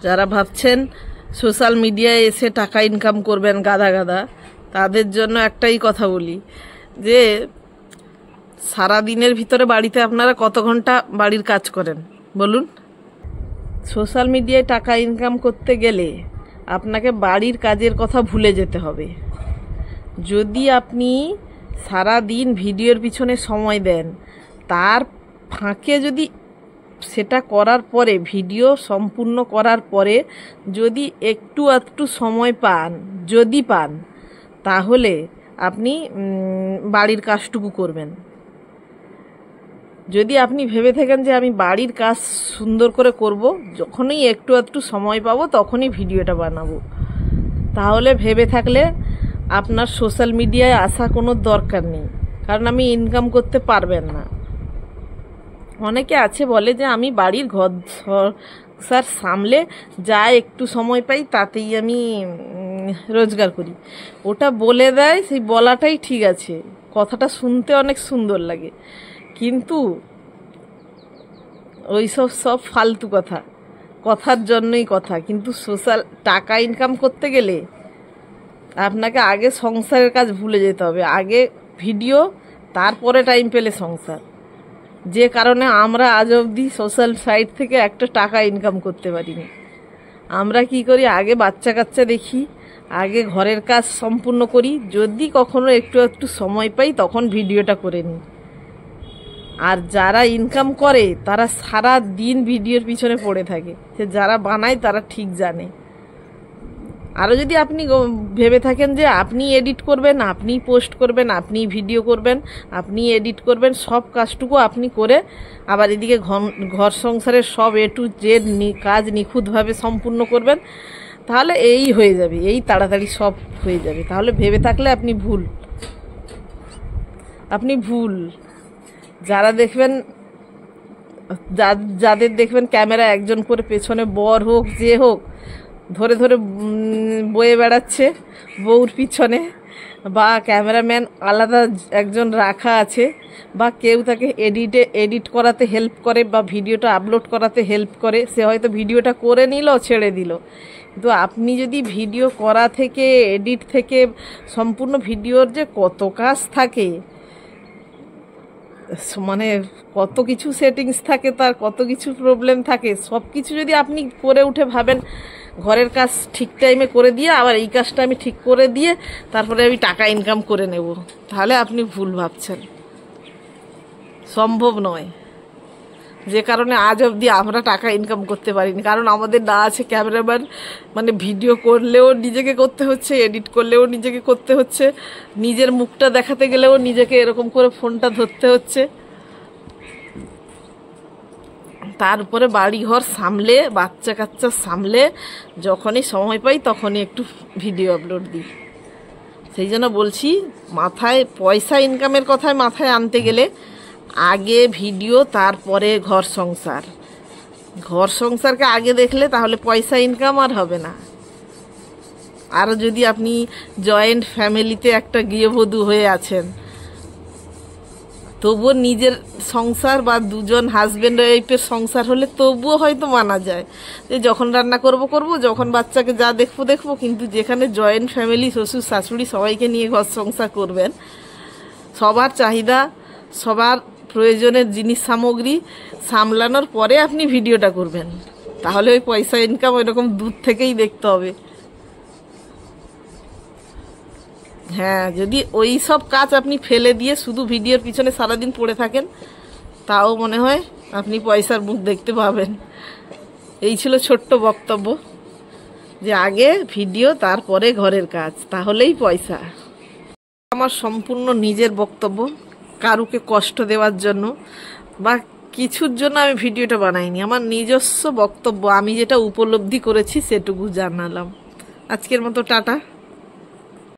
যারা ভাবছেন সোশ্যাল মিডিয়ায় এসে টাকা ইনকাম করবেন গাদা গাদা, তাদের জন্য একটাই কথা বলি যে সারা দিনের ভিতরে বাড়িতে আপনারা কত ঘন্টা বাড়ির কাজ করেন বলুন? সোশ্যাল মিডিয়ায় টাকা ইনকাম করতে গেলে আপনাকে বাড়ির কাজের কথা ভুলে যেতে হবে। যদি আপনি সারা দিন ভিডিওর পিছনে সময় দেন, তার ফাঁকে যদি সেটা করার পরে, ভিডিও সম্পূর্ণ করার পরে যদি একটু সময় পান, যদি পান, তাহলে আপনি বাড়ির কাজটুকু করবেন। যদি আপনি ভেবে থাকেন যে আমি বাড়ির কাজ সুন্দর করে করব, যখনই একটু সময় পাবো তখনই ভিডিওটা বানাবো, তাহলে ভেবে থাকলে আপনার সোশ্যাল মিডিয়ায় আসা কোনো দরকার নেই, কারণ আমি ইনকাম করতে পারবেন না। অনেকে আছে বলে যে আমি বাড়ির ঘর সংসার সামলে যা একটু সময় পাই তাতেই আমি রোজগার করি। ওটা বলে দেয়, সেই বলাটাই ঠিক আছে, কথাটা শুনতে অনেক সুন্দর লাগে, কিন্তু ওইসব সব ফালতু কথা, কথার জন্যই কথা। কিন্তু সোশ্যাল টাকা ইনকাম করতে গেলে আপনাকে আগে সংসারের কাজ ভুলে যেতে হবে, আগে ভিডিও, তারপরে টাইম পেলে সংসার। যে কারণে আমরা আজ অবধি সোশ্যাল সাইট থেকে একটা টাকা ইনকাম করতে পারিনি। আমরা কি করি, আগে বাচ্চা কাচ্চা দেখি, আগে ঘরের কাজ সম্পূর্ণ করি, যদি কখনো একটু সময় পাই তখন ভিডিওটা করে নিই। আর যারা ইনকাম করে তারা সারা দিন ভিডিওর পিছনে পড়ে থাকে, সে যারা বানায় তারা ঠিক জানে। আরও যদি আপনি ভেবে থাকেন যে আপনি এডিট করবেন, আপনি পোস্ট করবেন, আপনি ভিডিও করবেন, আপনি এডিট করবেন, সব কাজটুকু আপনি করে আবার এদিকে ঘর সংসারের সব A to Z কাজ নিখুঁতভাবে সম্পূর্ণ করবেন, তাহলে এই হয়ে যাবে, এই তাড়াতাড়ি সব হয়ে যাবে। তাহলে ভেবে থাকলে আপনি ভুল। যারা দেখবেন, যাদের দেখবেন ক্যামেরা একজন করে পেছনে, বর হোক যে হোক, ধরে বয়ে বেড়াচ্ছে বউর পিছনে, বা ক্যামেরাম্যান আলাদা একজন রাখা আছে, বা কেউ তাকে এডিট করাতে হেল্প করে বা ভিডিওটা আপলোড করাতে হেল্প করে, সে হয়তো ভিডিওটা করে নিল, ছেড়ে দিল। কিন্তু আপনি যদি ভিডিও করা থেকে, এডিট থেকে, সম্পূর্ণ ভিডিওর যে কত কাজ থাকে, মানে কত কিছু সেটিংস থাকে, তার কত কিছু প্রবলেম থাকে, সব কিছু যদি আপনি করে উঠে ভাবেন ঘরের কাজ ঠিক টাইমে করে দিয়ে আবার এই কাজটা আমি ঠিক করে দিয়ে তারপরে আমি টাকা ইনকাম করে নেব, তাহলে আপনি ভুল ভাবছেন, সম্ভব নয়। যে কারণে আজ অবধি আমরা টাকা ইনকাম করতে পারিনি, কারণ আমাদের না আছে ক্যামেরাম্যান, মানে ভিডিও করলেও নিজেকে করতে হচ্ছে, এডিট করলেও নিজেকে করতে হচ্ছে, নিজের মুখটা দেখাতে গেলেও নিজেকে এরকম করে ফোনটা ধরতে হচ্ছে, তারপরে বাড়িঘর সামলে, বাচ্চা কাচ্চা সামলে যখনই সময় পাই তখনই একটু ভিডিও আপলোড দিই। সেই জন্য বলছি, মাথায় পয়সা ইনকামের কথায় মাথায় আনতে গেলে আগে ভিডিও, তারপরে ঘর সংসারকে আগে দেখলে তাহলে পয়সা ইনকাম আর হবে না। আর যদি আপনি জয়েন্ট ফ্যামিলিতে একটা গৃহবধূ হয়ে আছেন, তবুও নিজের সংসার বা দুজন হাজব্যান্ড ওয়াইফের সংসার হলে তবুও হয়তো মানা যায় যে যখন রান্না করব, যখন বাচ্চাকে যা দেখবো। কিন্তু যেখানে জয়েন্ট ফ্যামিলি, শ্বশুর শাশুড়ি সবাইকে নিয়ে ঘর সংসার করবেন, সবার চাহিদা, সবার প্রয়োজনের জিনিস সামগ্রী সামলানোর পরে আপনি ভিডিওটা করবেন, তাহলে ওই পয়সা ইনকাম ওইরকম দূর থেকেই দেখতে হবে। হ্যাঁ, যদি ওই সব কাজ আপনি ফেলে দিয়ে শুধু ভিডিওর পিছনে সারাদিন পড়ে থাকেন, তাও মনে হয় আপনি পয়সার মুখ দেখতে পাবেন। এই ছিল ছোট্ট বক্তব্য, যে আগে ভিডিও, তারপরে ঘরের কাজ, তাহলেই পয়সা। আমার সম্পূর্ণ নিজের বক্তব্য, কারুকে কষ্ট দেওয়ার জন্য বা কিছুর জন্য আমি ভিডিওটা বানাইনি, আমার নিজস্ব বক্তব্য, আমি যেটা উপলব্ধি করেছি সেটুকু জানালাম। আজকের মতো টাটা।